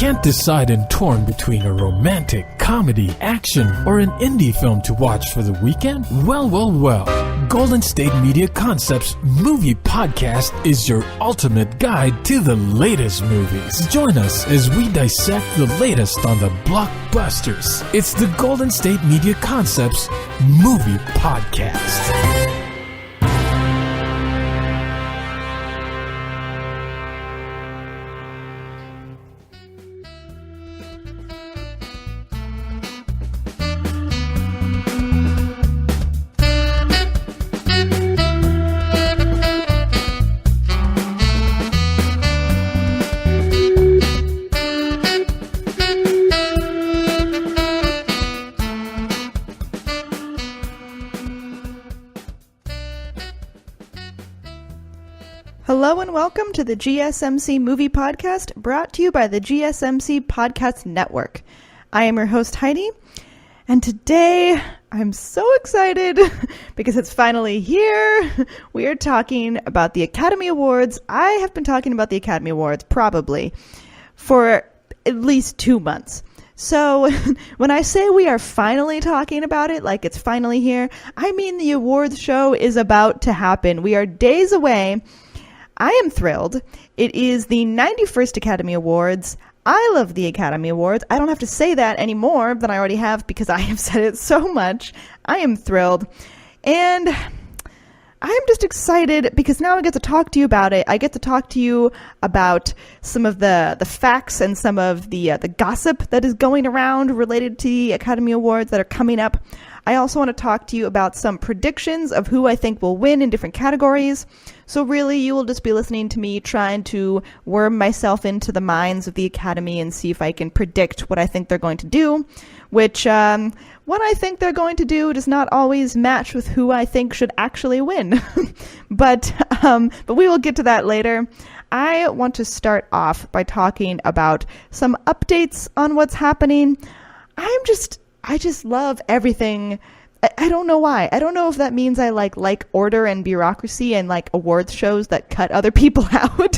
Can't decide and torn between a romantic, comedy, action, or an indie film to watch for the weekend? Well. Golden State Media Concepts Movie Podcast is your ultimate guide to the latest movies. Join us as we dissect the latest on the blockbusters. It's the Golden State Media Concepts Movie Podcast. Hello and welcome to the GSMC Movie Podcast, brought to you by the GSMC Podcast Network. I am your host, Heidi, and today I'm so excited because it's finally here. We are talking about the Academy Awards. I have been talking about the Academy Awards probably for at least 2 months. So when I say we are finally talking about it, like it's finally here, I mean the awards show is about to happen. We are days away. I am thrilled. It is the 91st Academy Awards. I love the Academy Awards. I don't have to say that anymore than I already have because I have said it so much. I am thrilled. And I am just excited because now I get to talk to you about it. I get to talk to you about some of the facts and some of the gossip that is going around related to the Academy Awards that are coming up. I also want to talk to you about some predictions of who I think will win in different categories. So really, you will just be listening to me trying to worm myself into the minds of the Academy and see if I can predict what I think they're going to do, which what I think they're going to do does not always match with who I think should actually win. But we will get to that later. I want to start off by talking about some updates on what's happening. I just love everything. I don't know why. I don't know if that means I like order and bureaucracy and like awards shows that cut other people out.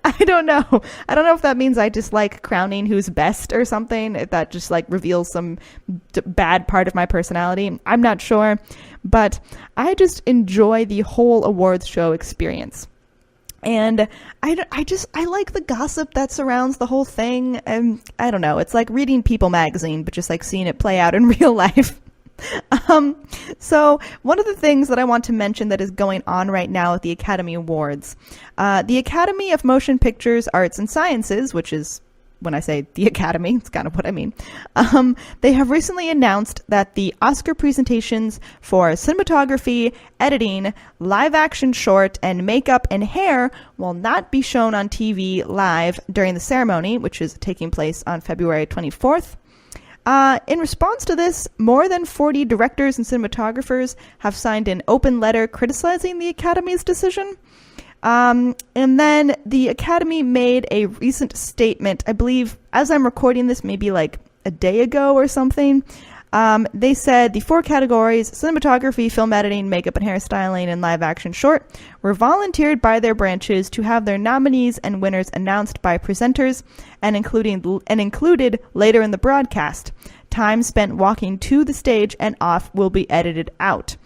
I don't know. I don't know if that means I just like crowning who's best or something. If that just like reveals some bad part of my personality. I'm not sure. But I just enjoy the whole awards show experience. And I like the gossip that surrounds the whole thing. And I don't know. It's like reading People magazine, but just like seeing it play out in real life. So one of the things that I want to mention that is going on right now at the Academy Awards, the Academy of Motion Pictures, Arts and Sciences, which is, when I say the Academy, it's kind of what I mean. They have recently announced that the Oscar presentations for cinematography, editing, live action short, and makeup and hair will not be shown on TV live during the ceremony, which is taking place on February 24th. In response to this, more than 40 directors and cinematographers have signed an open letter criticizing the Academy's decision. And then the Academy made a recent statement, I believe, as I'm recording this, maybe like a day ago or something. They said the 4 categories, cinematography, film editing, makeup and hairstyling, and live action short, were volunteered by their branches to have their nominees and winners announced by presenters and included later in the broadcast. Time spent walking to the stage and off will be edited out.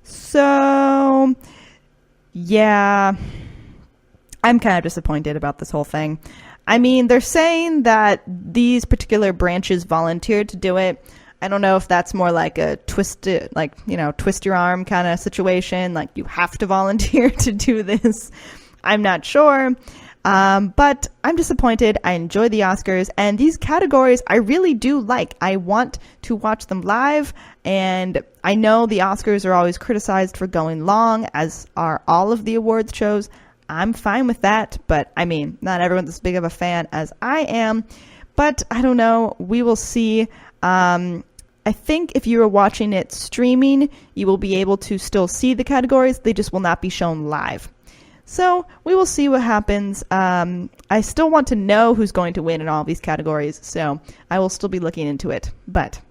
So, yeah, I'm kind of disappointed about this whole thing. I mean, they're saying that these particular branches volunteered to do it. I don't know if that's more like a twist your arm kind of situation, like you have to volunteer to do this. I'm not sure. But I'm disappointed. I enjoy the Oscars, and these categories I really do like. I want to watch them live, and I know the Oscars are always criticized for going long, as are all of the awards shows. I'm fine with that, but I mean, not everyone's as big of a fan as I am. But I don't know. We will see. I think if you are watching it streaming, you will be able to still see the categories. They just will not be shown live. So we will see what happens. I still want to know who's going to win in all these categories, so I will still be looking into it. But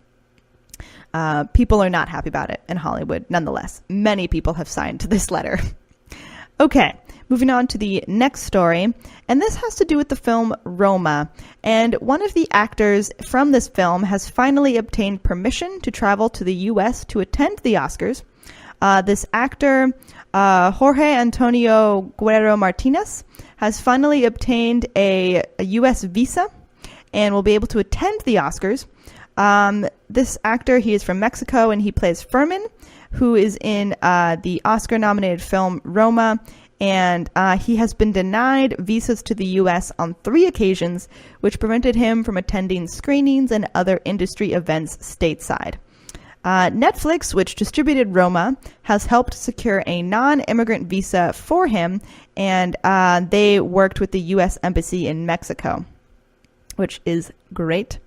people are not happy about it in Hollywood. Nonetheless, many people have signed this letter. Okay, Moving on to the next story, and this has to do with the film Roma. And one of the actors from this film has finally obtained permission to travel to the U.S. to attend the Oscars. This actor, Jorge Antonio Guerrero Martinez, has finally obtained a U.S. visa and will be able to attend the Oscars. This actor, he is from Mexico, and he plays Furman, who is in the Oscar-nominated film Roma, and he has been denied visas to the U.S. on 3 occasions, which prevented him from attending screenings and other industry events stateside. Netflix, which distributed Roma, has helped secure a non-immigrant visa for him, and they worked with the U.S. Embassy in Mexico, which is great.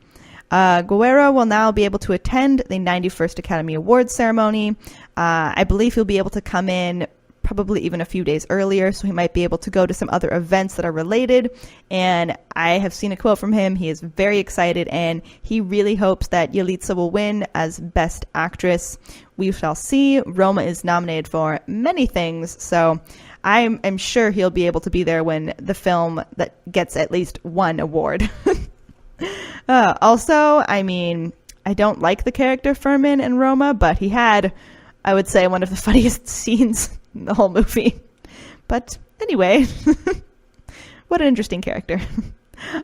Guerrero will now be able to attend the 91st Academy Awards ceremony. I believe he'll be able to come in probably even a few days earlier, so he might be able to go to some other events that are related. And I have seen a quote from him. He is very excited, and he really hopes that Yalitza will win as Best Actress. We shall see. Roma is nominated for many things, so I'm sure he'll be able to be there when the film that gets at least one award. Also, I mean, I don't like the character Furman in Roma, but he had, I would say, one of the funniest scenes in the whole movie. But anyway, what an interesting character.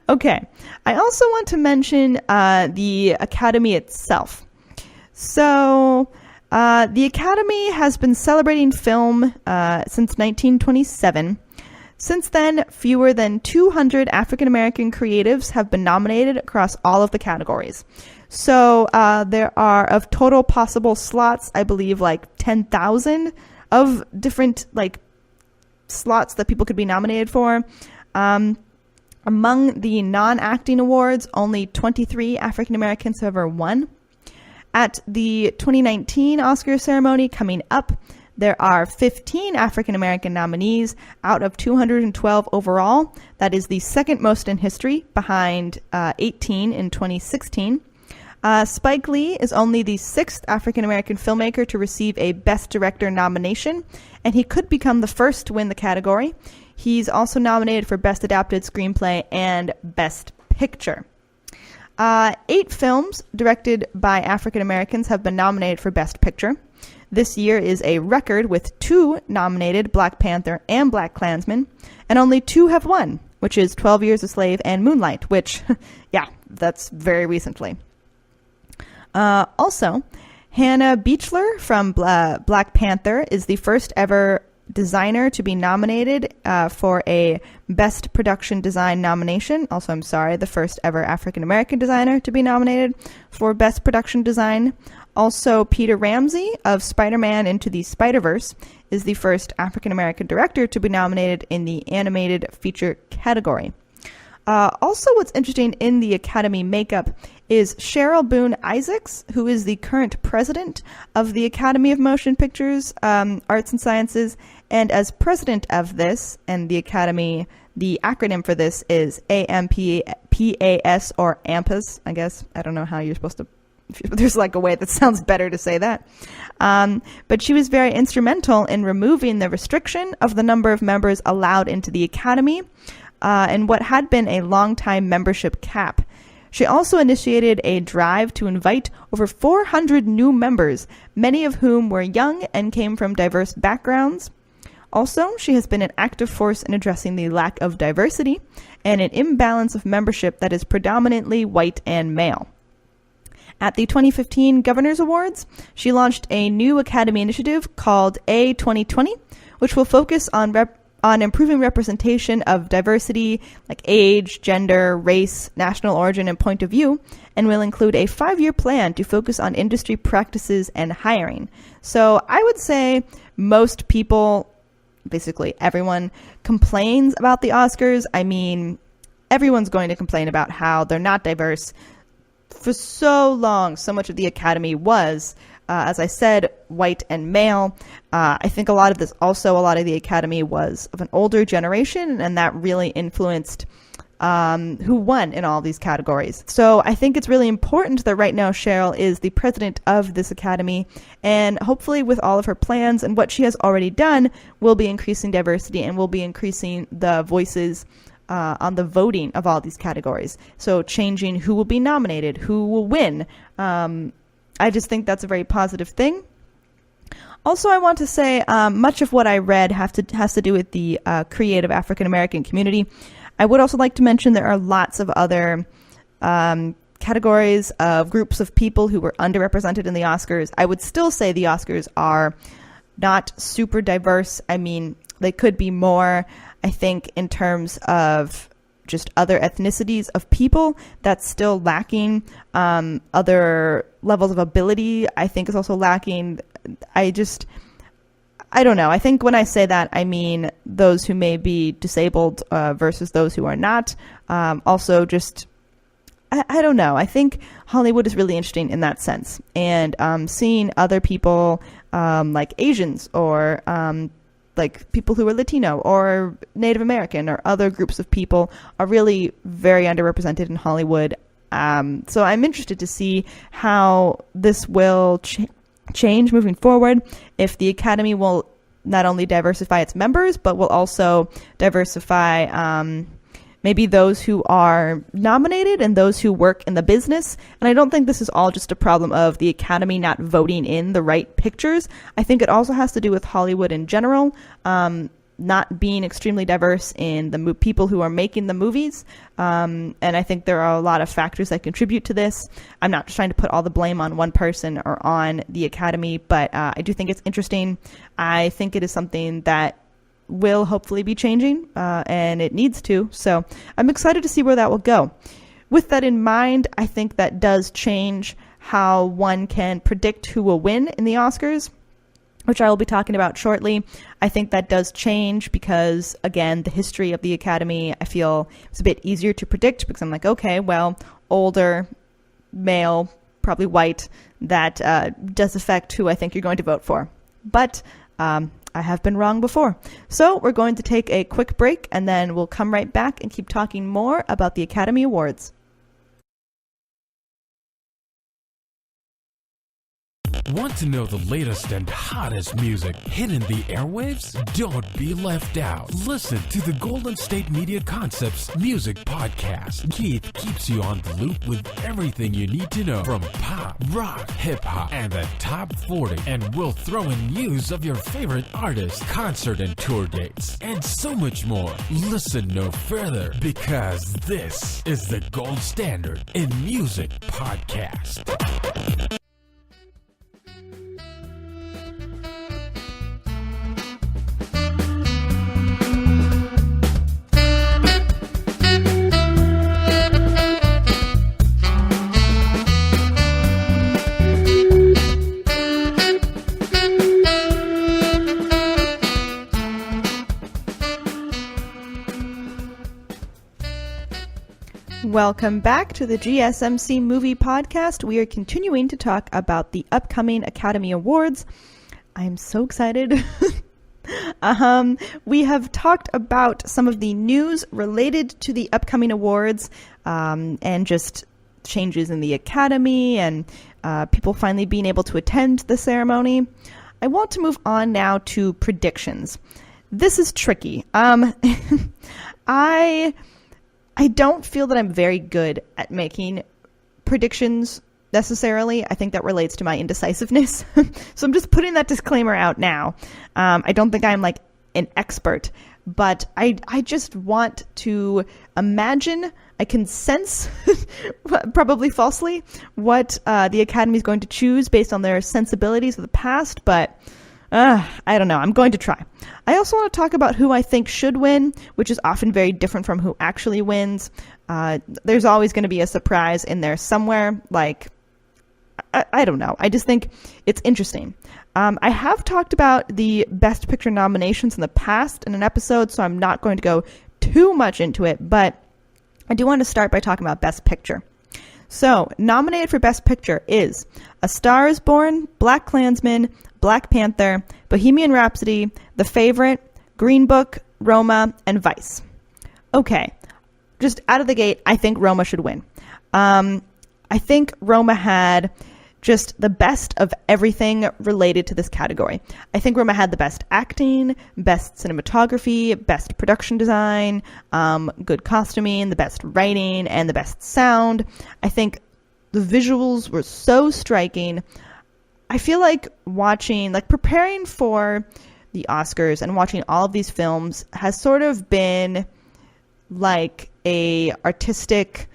Okay, I also want to mention the Academy itself. So, the Academy has been celebrating film since 1927. Since then, fewer than 200 African-American creatives have been nominated across all of the categories. So there are, of total possible slots, I believe like 10,000 of different like slots that people could be nominated for. Among the non-acting awards, only 23 African-Americans have ever won. At the 2019 Oscar ceremony coming up, there are 15 African-American nominees out of 212 overall. That is the second most in history, behind 18 in 2016. Spike Lee is only the 6th African-American filmmaker to receive a Best Director nomination, and he could become the first to win the category. He's also nominated for Best Adapted Screenplay and Best Picture. 8 films directed by African-Americans have been nominated for Best Picture. This year is a record with 2 nominated, Black Panther and BlacKkKlansman, and only 2 have won, which is 12 Years a Slave and Moonlight, which, yeah, that's very recently. Also, Hannah Beachler from Black Panther is the first ever designer to be nominated for a Best Production Design nomination. Also, I'm sorry, the first ever African-American designer to be nominated for Best Production Design. Also, Peter Ramsey of Spider-Man Into the Spider-Verse is the first African-American director to be nominated in the animated feature category. Also, what's interesting in the Academy makeup is Cheryl Boone Isaacs, who is the current president of the Academy of Motion Pictures, Arts and Sciences, and as president of this, and the Academy, the acronym for this is AMPAS or AMPAS, I guess. I don't know how you're supposed to, there's like a way that sounds better to say that. But she was very instrumental in removing the restriction of the number of members allowed into the Academy, and what had been a long-time membership cap. She also initiated a drive to invite over 400 new members, many of whom were young and came from diverse backgrounds. Also, she has been an active force in addressing the lack of diversity and an imbalance of membership that is predominantly white and male. At the 2015 Governors Awards, she launched a new Academy initiative called A2020, which will focus on improving representation of diversity like age, gender, race, national origin, and point of view, and will include a 5-year plan to focus on industry practices and hiring. So I would say most people, basically everyone, complains about the Oscars. I mean, everyone's going to complain about how they're not diverse. For so long, so much of the Academy was, as I said, white and male. I think a lot of the Academy was of an older generation, and that really influenced who won in all these categories. So I think it's really important that right now Cheryl is the president of this academy, and hopefully with all of her plans and what she has already done will be increasing diversity and will be increasing the voices on the voting of all these categories. So changing who will be nominated, who will win. I just think that's a very positive thing. Also, I want to say much of what I read has to do with the creative African American community. I would also like to mention there are lots of other categories of groups of people who were underrepresented in the Oscars. I would still say the Oscars are not super diverse. I mean, they could be more, I think, in terms of just other ethnicities of people. That's still lacking. Other levels of ability, I think, is also lacking. I don't know. I think when I say that, I mean those who may be disabled versus those who are not. Also, just, I don't know. I think Hollywood is really interesting in that sense. And seeing other people like Asians or like people who are Latino or Native American or other groups of people are really very underrepresented in Hollywood. So I'm interested to see how this will change moving forward, if the Academy will not only diversify its members, but will also diversify maybe those who are nominated and those who work in the business. And I don't think this is all just a problem of the Academy not voting in the right pictures. I think it also has to do with Hollywood in general, not being extremely diverse in the people who are making the movies. And I think there are a lot of factors that contribute to this. I'm not trying to put all the blame on one person or on the Academy, but I do think it's interesting. I think it is something that will hopefully be changing, and it needs to. So I'm excited to see where that will go. With that in mind, I think that does change how one can predict who will win in the Oscars, which I will be talking about shortly. I think that does change because, again, the history of the Academy, I feel it's a bit easier to predict because I'm like, okay, well, older, male, probably white, that does affect who I think you're going to vote for. But I have been wrong before. So we're going to take a quick break, and then we'll come right back and keep talking more about the Academy Awards. Want to know the latest and hottest music hitting the airwaves? Don't be left out. Listen to the Golden State Media Concepts Music Podcast. Keith keeps you on the loop with everything you need to know from pop, rock, hip-hop, and the top 40. And we'll throw in news of your favorite artists, concert and tour dates, and so much more. Listen no further, because this is the gold standard in music podcast. Welcome back to the GSMC Movie Podcast. We are continuing to talk about the upcoming Academy Awards. I am so excited. We have talked about some of the news related to the upcoming awards and just changes in the Academy and people finally being able to attend the ceremony. I want to move on now to predictions. This is tricky. I don't feel that I'm very good at making predictions necessarily. I think that relates to my indecisiveness. So I'm just putting that disclaimer out now. I don't think I'm like an expert, but I just want to imagine, I can sense, probably falsely, what the Academy is going to choose based on their sensibilities of the past, but I don't know. I'm going to try. I also want to talk about who I think should win, which is often very different from who actually wins. There's always going to be a surprise in there somewhere. Like, I don't know. I just think it's interesting. I have talked about the Best Picture nominations in the past in an episode, so I'm not going to go too much into it, but I do want to start by talking about Best Picture. So, nominated for Best Picture is A Star is Born, Black Klansman, Black Panther, Bohemian Rhapsody, The Favorite, Green Book, Roma, and Vice. Okay, just out of the gate, I think Roma should win. I think Roma had just the best of everything related to this category. I think Roma had the best acting, best cinematography, best production design, good costuming, the best writing, and the best sound. I think the visuals were so striking. I feel like preparing for the Oscars and watching all of these films has sort of been like a artistic,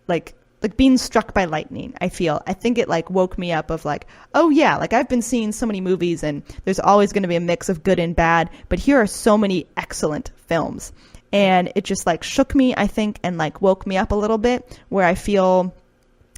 like being struck by lightning. I think it like woke me up of like, oh yeah, like I've been seeing so many movies and there's always going to be a mix of good and bad, but here are so many excellent films. And it just like shook me, I think, and like woke me up a little bit, where I feel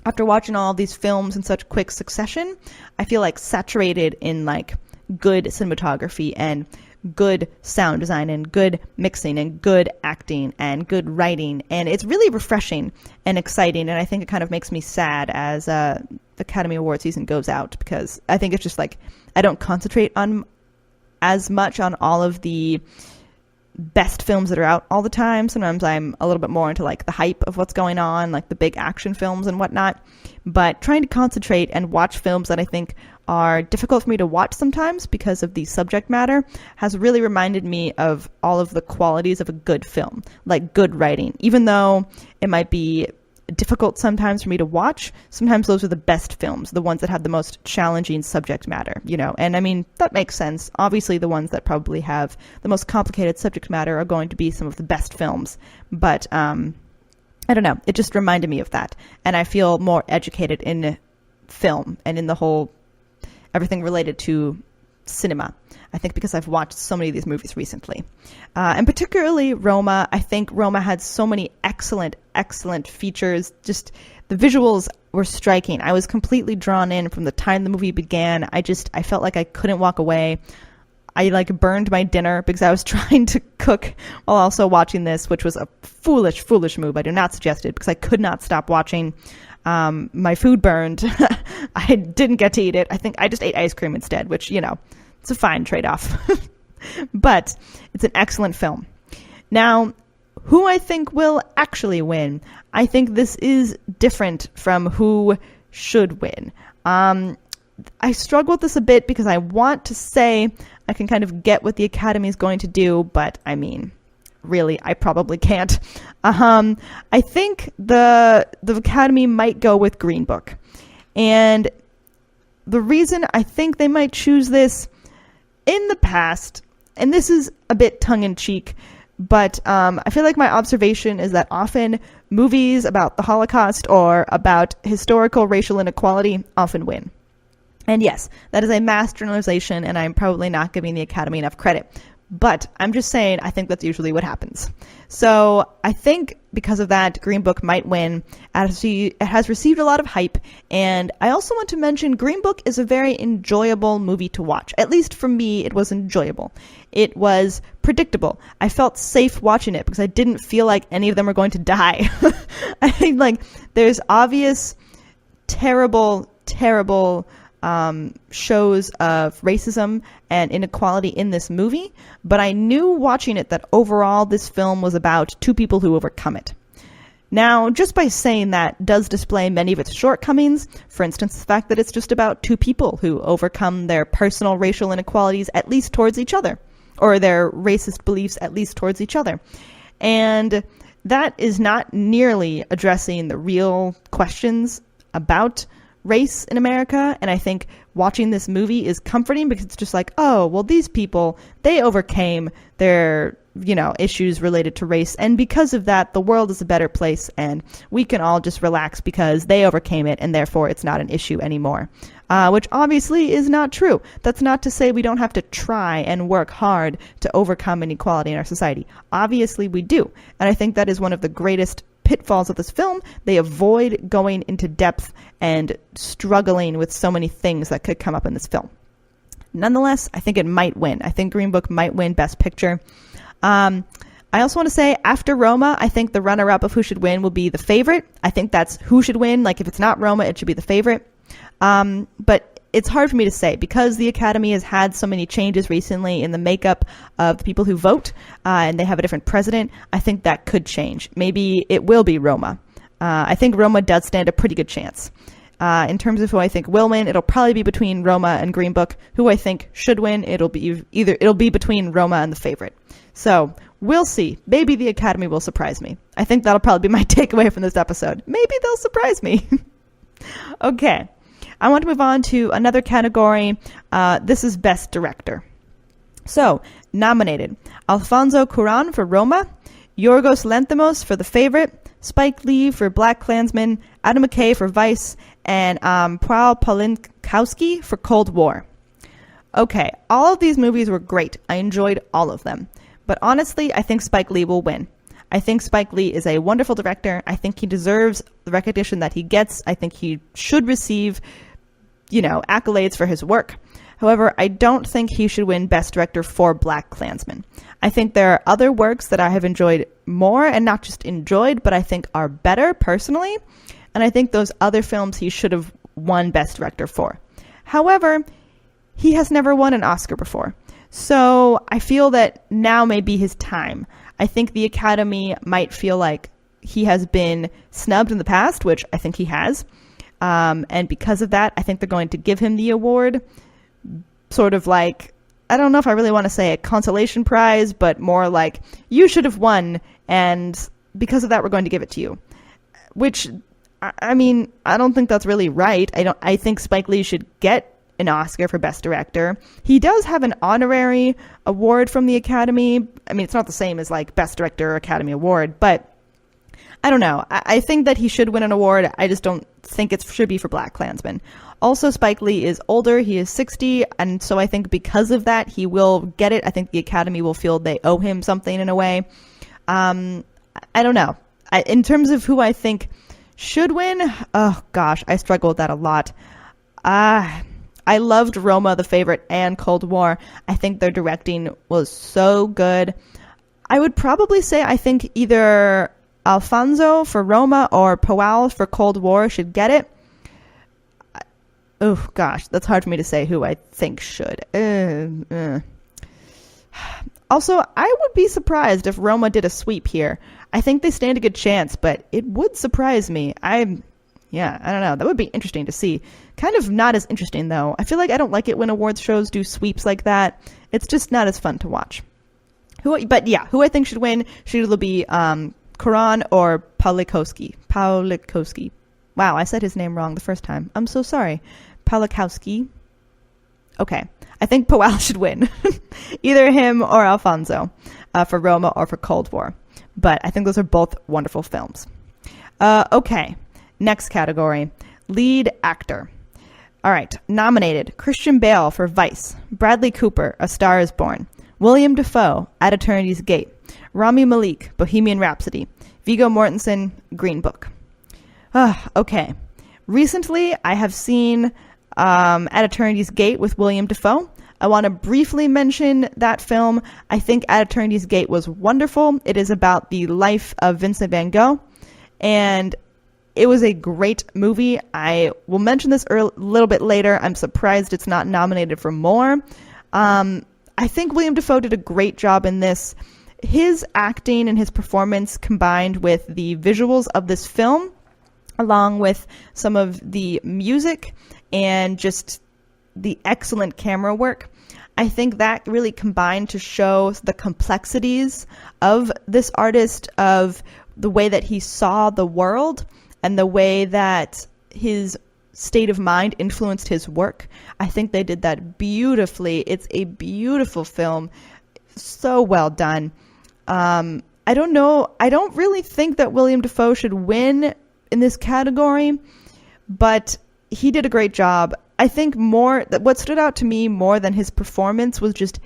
after watching all of these films in such quick succession, I feel like saturated in like good cinematography and good sound design and good mixing and good acting and good writing, and it's really refreshing and exciting. And I think it kind of makes me sad as the Academy Award season goes out, because I think it's just like I don't concentrate on as much on all of the best films that are out all the time. Sometimes I'm a little bit more into like the hype of what's going on, like the big action films and whatnot, but trying to concentrate and watch films that I think are difficult for me to watch sometimes because of the subject matter has really reminded me of all of the qualities of a good film, like good writing. Even though it might be difficult sometimes for me to watch, sometimes those are the best films, the ones that have the most challenging subject matter, you know. And I mean, that makes sense. Obviously, the ones that probably have the most complicated subject matter are going to be some of the best films. But I don't know. It just reminded me of that. And I feel more educated in film and in the whole everything related to cinema, I think, because I've watched so many of these movies recently. And particularly Roma, I think Roma had so many excellent features. Just the visuals were striking. I was completely drawn in from the time the movie began. I felt like I couldn't walk away. I like burned my dinner because I was trying to cook while also watching this, which was a foolish move. I do not suggest it because I could not stop watching. My food burned. I didn't get to eat it. I think I just ate ice cream instead, which, you know, it's a fine trade-off. But it's an excellent film. Now, who I think will actually win, I think this is different from who should win. I struggle with this a bit because I want to say I can kind of get what the Academy is going to do, but I mean, really, I probably can't. I think the Academy might go with Green Book. And the reason I think they might choose this, in the past, and this is a bit tongue-in-cheek, but I feel like my observation is that often movies about the Holocaust or about historical racial inequality often win. And yes, that is a mass generalization, and I'm probably not giving the Academy enough credit. But I'm just saying, I think that's usually what happens. So I think because of that, Green Book might win. It has received a lot of hype. And I also want to mention Green Book is a very enjoyable movie to watch. At least for me, it was enjoyable. It was predictable. I felt safe watching it because I didn't feel like any of them were going to die. I think like there's obvious terrible shows of racism and inequality in this movie, but I knew watching it that overall this film was about two people who overcome it. Now, just by saying that does display many of its shortcomings. For instance, the fact that it's just about two people who overcome their personal racial inequalities, at least towards each other, or their racist beliefs, at least towards each other. And that is not nearly addressing the real questions about race in America. And I think watching this movie is comforting because it's just like, oh, well, these people, they overcame their, issues related to race. And because of that, the world is a better place and we can all just relax because they overcame it and therefore it's not an issue anymore. Which obviously is not true. That's not to say we don't have to try and work hard to overcome inequality in our society. Obviously we do. And I think that is one of the greatest pitfalls of this film. They avoid going into depth and struggling with so many things that could come up in this film. Nonetheless, I think it might win. I think Green Book might win Best Picture. I also want to say after Roma, I think the runner-up of who should win will be The Favorite. I think that's who should win. Like if it's not Roma, it should be The Favorite. But it's hard for me to say because the Academy has had so many changes recently in the makeup of the people who vote, and they have a different president. I think that could change. Maybe it will be Roma. I think Roma does stand a pretty good chance. In terms of who I think will win, it'll probably be between Roma and Green Book. Who I think should win, it'll be between Roma and The Favorite. So we'll see. Maybe the Academy will surprise me. I think that'll probably be my takeaway from this episode. Maybe they'll surprise me. Okay. I want to move on to another category. This is Best Director. So, nominated: Alfonso Cuarón for Roma, Yorgos Lanthimos for The Favorite, Spike Lee for BlacKkKlansman, Adam McKay for Vice, and Paul Pawlikowski for Cold War. Okay, all of these movies were great. I enjoyed all of them. But honestly, I think Spike Lee will win. I think Spike Lee is a wonderful director. I think he deserves the recognition that he gets. I think he should receive, accolades for his work. However, I don't think he should win Best Director for BlacKkKlansman. I think there are other works that I have enjoyed more, and not just enjoyed, but I think are better personally. And I think those other films he should have won Best Director for. However, he has never won an Oscar before. So I feel that now may be his time. I think the Academy might feel like he has been snubbed in the past, which I think he has. And because of that, I think they're going to give him the award. Sort of like, I don't know if I really want to say a consolation prize, but more like, you should have won, and because of that, we're going to give it to you. Which, I mean, I don't think that's really right. I think Spike Lee should get an Oscar for Best Director. He does have an honorary award from the Academy. I mean, it's not the same as like Best Director Academy Award, but I don't know. I think that he should win an award. I just don't think it should be for BlacKkKlansman. Also, Spike Lee is older. He is 60, and so I think because of that, he will get it. I think the Academy will feel they owe him something in a way. I don't know. In terms of who I think should win, oh gosh, I struggle with that a lot. I loved Roma, The Favorite, and Cold War. I think their directing was so good. I would probably say I think either Alfonso for Roma or Powell for Cold War should get it. Oh, gosh, that's hard for me to say who I think should. Also, I would be surprised if Roma did a sweep here. I think they stand a good chance, but it would surprise me. I don't know. That would be interesting to see. Kind of not as interesting, though. I feel like I don't like it when awards shows do sweeps like that. It's just not as fun to watch. Who I think should win should either be Cuarón or Pawlikowski. Wow, I said his name wrong the first time. I'm so sorry. Pawlikowski. Okay. I think Powell should win. Either him or Alfonso for Roma or for Cold War. But I think those are both wonderful films. Okay. Next category. Lead actor. All right. Nominated: Christian Bale for Vice, Bradley Cooper, A Star is Born, William Dafoe, At Eternity's Gate, Rami Malek, Bohemian Rhapsody, Viggo Mortensen, Green Book. Okay. Recently, I have seen At Eternity's Gate with William Dafoe. I want to briefly mention that film. I think At Eternity's Gate was wonderful. It is about the life of Vincent van Gogh, and it was a great movie. I will mention this a little bit later. I'm surprised it's not nominated for more. I think William Dafoe did a great job in this. His acting and his performance combined with the visuals of this film, along with some of the music and just the excellent camera work, I think that really combined to show the complexities of this artist, of the way that he saw the world and the way that his state of mind influenced his work. I think they did that beautifully. It's a beautiful film. So well done. I don't know. I don't really think that William Dafoe should win in this category, but he did a great job. I think what stood out to me more than his performance was just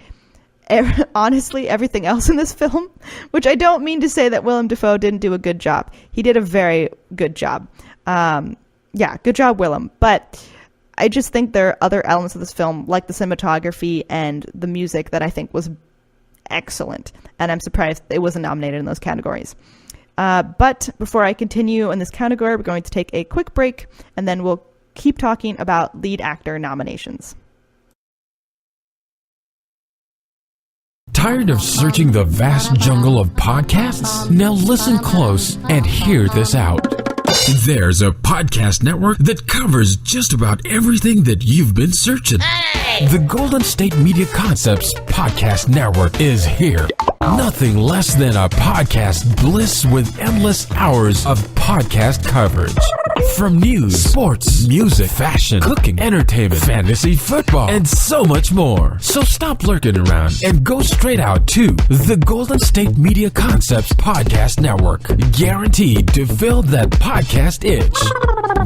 honestly everything else in this film, which I don't mean to say that Willem Dafoe didn't do a good job. He did a very good job. Good job, Willem. But I just think there are other elements of this film, like the cinematography and the music, that I think was excellent. And I'm surprised it wasn't nominated in those categories. But before I continue in this category, we're going to take a quick break, and then we'll keep talking about lead actor nominations. Tired of searching the vast jungle of podcasts? Now listen close and hear this out. There's a podcast network that covers just about everything that you've been searching. Hey! The Golden State Media Concepts Podcast Network is here. Nothing less than a podcast bliss with endless hours of podcast coverage. From news, sports, music, fashion, cooking, entertainment, fantasy, football, and so much more. So stop lurking around and go straight out to the Golden State Media Concepts Podcast Network. Guaranteed to fill that podcast itch.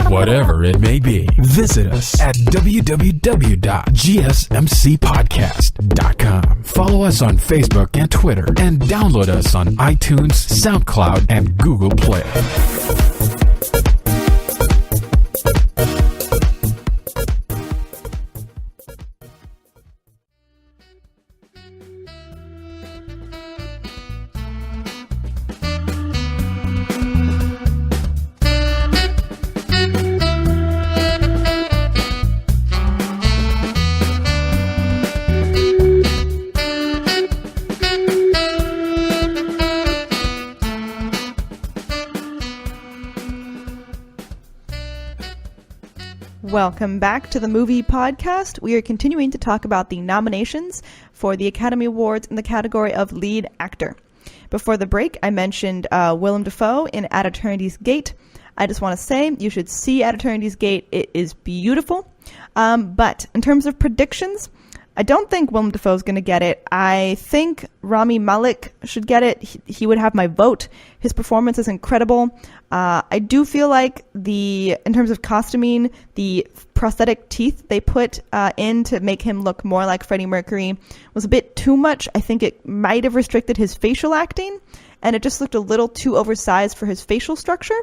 Whatever it may be. Visit us at www.gsmcpodcast.com. Follow us on Facebook and Twitter, and download us on iTunes, SoundCloud, and Google Play. Welcome back to the Movie Podcast. We are continuing to talk about the nominations for the Academy Awards in the category of Lead Actor. Before the break, I mentioned Willem Dafoe in At Eternity's Gate. I just want to say you should see At Eternity's Gate. It is beautiful. But in terms of predictions, I don't think Willem Dafoe is going to get it. I think Rami Malek should get it. He would have my vote. His performance is incredible. I do feel like in terms of costuming, the prosthetic teeth they put in to make him look more like Freddie Mercury was a bit too much. I think it might have restricted his facial acting, and it just looked a little too oversized for his facial structure.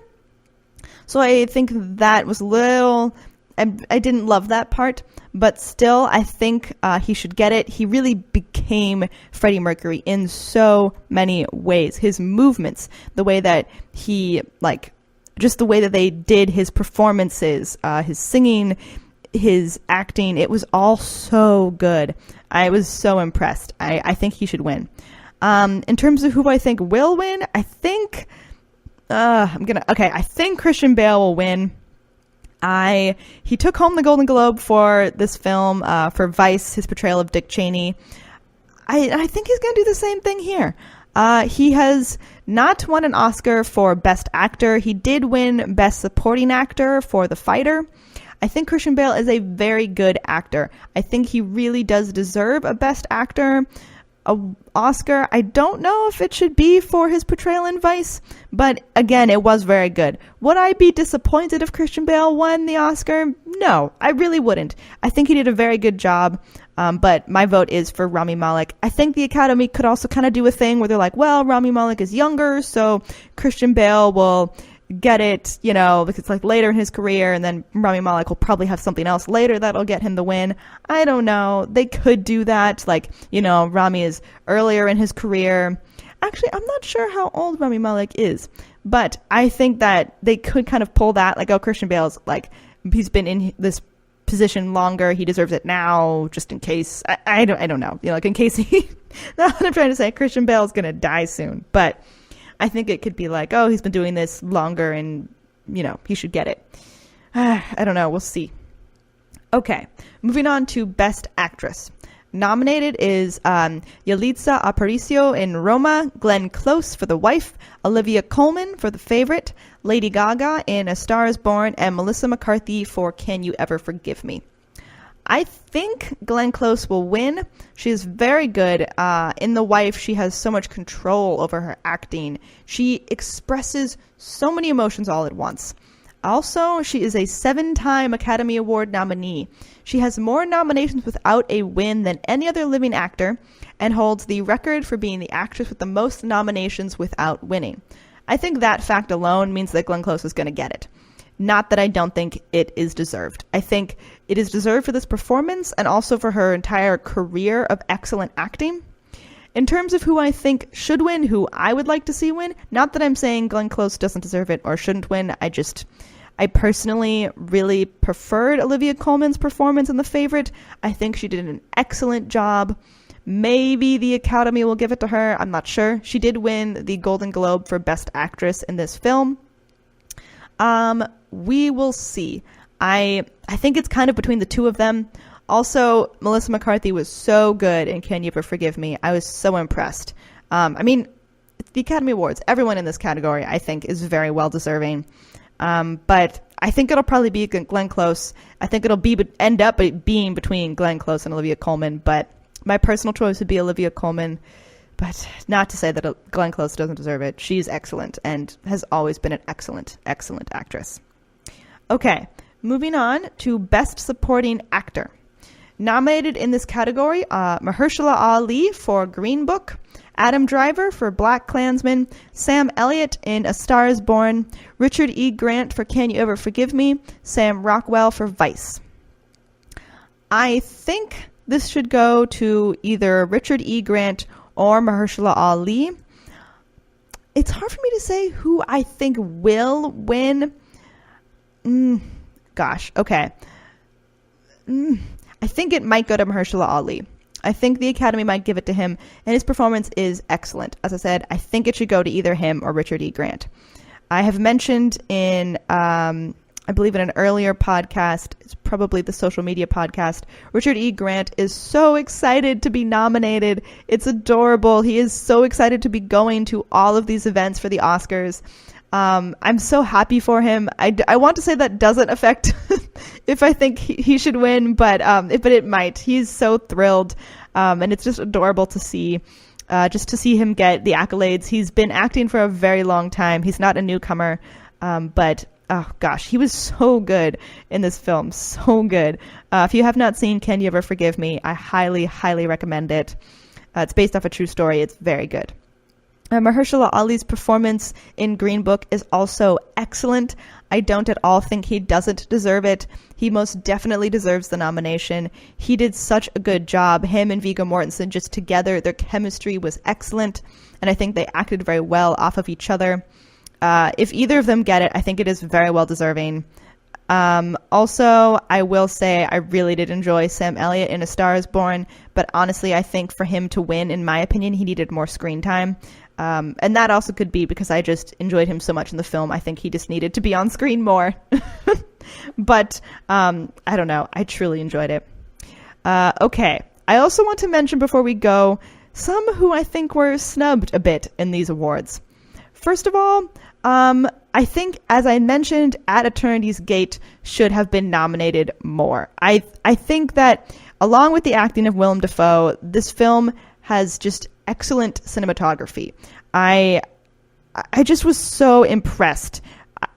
So I think that was a little... I didn't love that part, but still, I think he should get it. He really became Freddie Mercury in so many ways. His movements, the way that just the way that they did his performances, his singing, his acting, it was all so good. I was so impressed. I think he should win. In terms of who I think will win, I think I think Christian Bale will win. He took home the Golden Globe for this film, for Vice, his portrayal of Dick Cheney. I think he's going to do the same thing here. He has not won an Oscar for Best Actor. He did win Best Supporting Actor for The Fighter. I think Christian Bale is a very good actor. I think he really does deserve a Best Actor Oscar. I don't know if it should be for his portrayal in Vice, but again, it was very good. Would I be disappointed if Christian Bale won the Oscar? No, I really wouldn't. I think he did a very good job, but my vote is for Rami Malek. I think the Academy could also kind of do a thing where they're like, well, Rami Malek is younger, so Christian Bale will get it, because it's like later in his career, and then Rami Malek will probably have something else later that'll get him the win. I don't know. They could do that. Rami is earlier in his career. Actually, I'm not sure how old Rami Malek is, but I think that they could kind of pull that, Christian Bale's he's been in this position longer. He deserves it now, just in case. I don't know. In case he, not what I'm trying to say, Christian Bale's going to die soon, but I think it could be he's been doing this longer and, he should get it. I don't know. We'll see. Okay. Moving on to Best Actress. Nominated is Yalitza Aparicio in Roma, Glenn Close for The Wife, Olivia Colman for The Favorite, Lady Gaga in A Star is Born, and Melissa McCarthy for Can You Ever Forgive Me? I think Glenn Close will win. She is very good. In The Wife, she has so much control over her acting. She expresses so many emotions all at once. Also, she is a 7-time Academy Award nominee. She has more nominations without a win than any other living actor and holds the record for being the actress with the most nominations without winning. I think that fact alone means that Glenn Close is going to get it. Not that I don't think it is deserved. I think it is deserved for this performance and also for her entire career of excellent acting. In terms of who I think should win, who I would like to see win, not that I'm saying Glenn Close doesn't deserve it or shouldn't win. I personally really preferred Olivia Colman's performance in The Favorite. I think she did an excellent job. Maybe the Academy will give it to her. I'm not sure. She did win the Golden Globe for Best Actress in this film. We will see. I think it's kind of between the two of them. Also, Melissa McCarthy was so good in Can You Ever Forgive Me? I was so impressed. I mean, it's the Academy Awards. Everyone in this category, I think, is very well deserving. But I think it'll probably be Glenn Close. I think it'll end up being between Glenn Close and Olivia Colman. But my personal choice would be Olivia Colman. But not to say that Glenn Close doesn't deserve it. She's excellent and has always been an excellent, excellent actress. Okay, moving on to Best Supporting Actor. Nominated in this category, Mahershala Ali for Green Book, Adam Driver for Black Klansman, Sam Elliott in A Star is Born, Richard E. Grant for Can You Ever Forgive Me, Sam Rockwell for Vice. I think this should go to either Richard E. Grant or Mahershala Ali. It's hard for me to say who I think will win. Gosh, okay. I think it might go to Mahershala Ali. I think the Academy might give it to him, and his performance is excellent. As I said, I think it should go to either him or Richard E. Grant. I have mentioned in, I believe in an earlier podcast, it's probably the social media podcast, Richard E. Grant is so excited to be nominated. It's adorable. He is so excited to be going to all of these events for the Oscars. I'm so happy for him. I want to say that doesn't affect if I think he should win, but it might. He's so thrilled, and it's just adorable to see, just to see him get the accolades. He's been acting for a very long time. He's not a newcomer, but oh gosh, he was so good in this film, so good. If you have not seen Can You Ever Forgive Me, I highly, highly recommend it. It's based off a true story. It's very good. Mahershala Ali's performance in Green Book is also excellent. I don't at all think he doesn't deserve it. He most definitely deserves the nomination. He did such a good job. Him and Viggo Mortensen just together, their chemistry was excellent, and I think they acted very well off of each other. If either of them get it, I think it is very well deserving. Also, I will say I really did enjoy Sam Elliott in A Star is Born, but honestly, I think for him to win, in my opinion, he needed more screen time. And that also could be because I just enjoyed him so much in the film. I think he just needed to be on screen more. But I don't know. I truly enjoyed it. Okay. I also want to mention before we go some who I think were snubbed a bit in these awards. First of all, I think, as I mentioned, At Eternity's Gate should have been nominated more. I think that along with the acting of Willem Dafoe, this film has just excellent cinematography. I just was so impressed.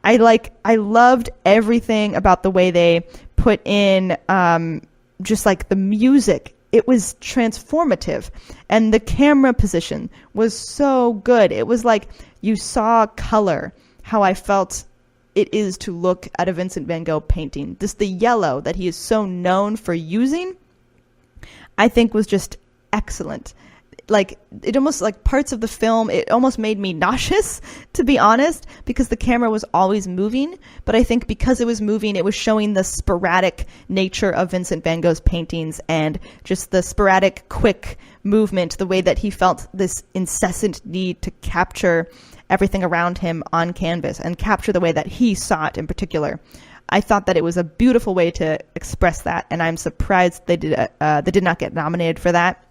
I loved everything about the way they put in just like the music. It was transformative, and the camera position was so good. It was like you saw color, how I felt it is to look at a Vincent van Gogh painting. Just the yellow that he is so known for using, I think was just excellent. Like, it almost, like, parts of the film, it almost made me nauseous, to be honest, because the camera was always moving. But I think because it was moving, it was showing the sporadic nature of Vincent van Gogh's paintings and just the sporadic, quick movement, the way that he felt this incessant need to capture everything around him on canvas and capture the way that he saw it in particular. I thought that it was a beautiful way to express that, and I'm surprised they did not get nominated for that.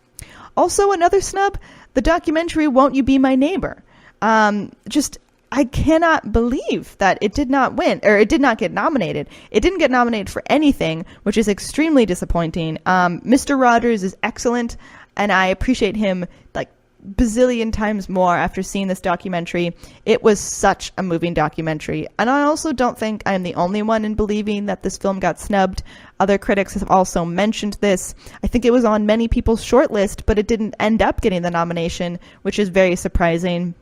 Also, another snub, the documentary Won't You Be My Neighbor. I cannot believe that it did not win, or it did not get nominated. It didn't get nominated for anything, which is extremely disappointing. Mr. Rogers is excellent, and I appreciate him like bazillion times more after seeing this documentary. It was such a moving documentary. And I also don't think I'm the only one in believing that this film got snubbed. Other critics have also mentioned this. I think it was on many people's shortlist, but it didn't end up getting the nomination, which is very surprising.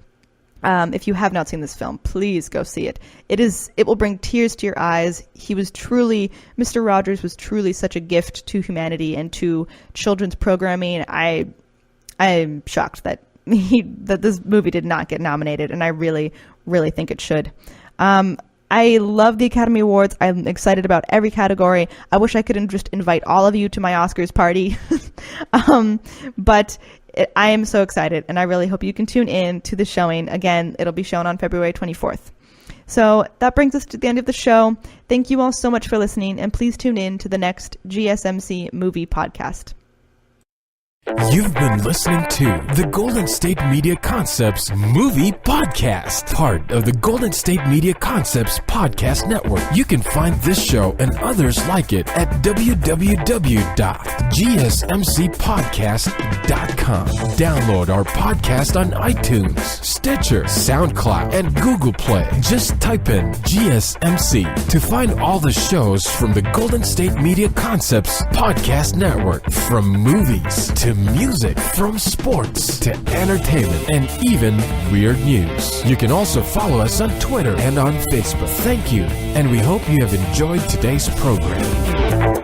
If you have not seen this film, please go see it. It will bring tears to your eyes. Mr. Rogers was truly such a gift to humanity and to children's programming. I'm shocked that this movie did not get nominated, and I really, really think it should. I I love the Academy Awards. I'm excited about every category. I wish I could just invite all of you to my Oscars party. But I am so excited, and I really hope you can tune in to the showing. Again, it'll be shown on February 24th. So that brings us to the end of the show. Thank you all so much for listening, and please tune in to the next GSMC Movie Podcast. You've been listening to the Golden State Media Concepts Movie Podcast, part of the Golden State Media Concepts Podcast Network. You can find this show and others like it at www.gsmcpodcast.com. Download our podcast on iTunes, Stitcher, SoundCloud, and Google Play. Just type in GSMC to find all the shows from the Golden State Media Concepts Podcast Network, from movies to music, from sports to entertainment, and even weird news. You can also follow us on Twitter and on Facebook. Thank you, and we hope you have enjoyed today's program.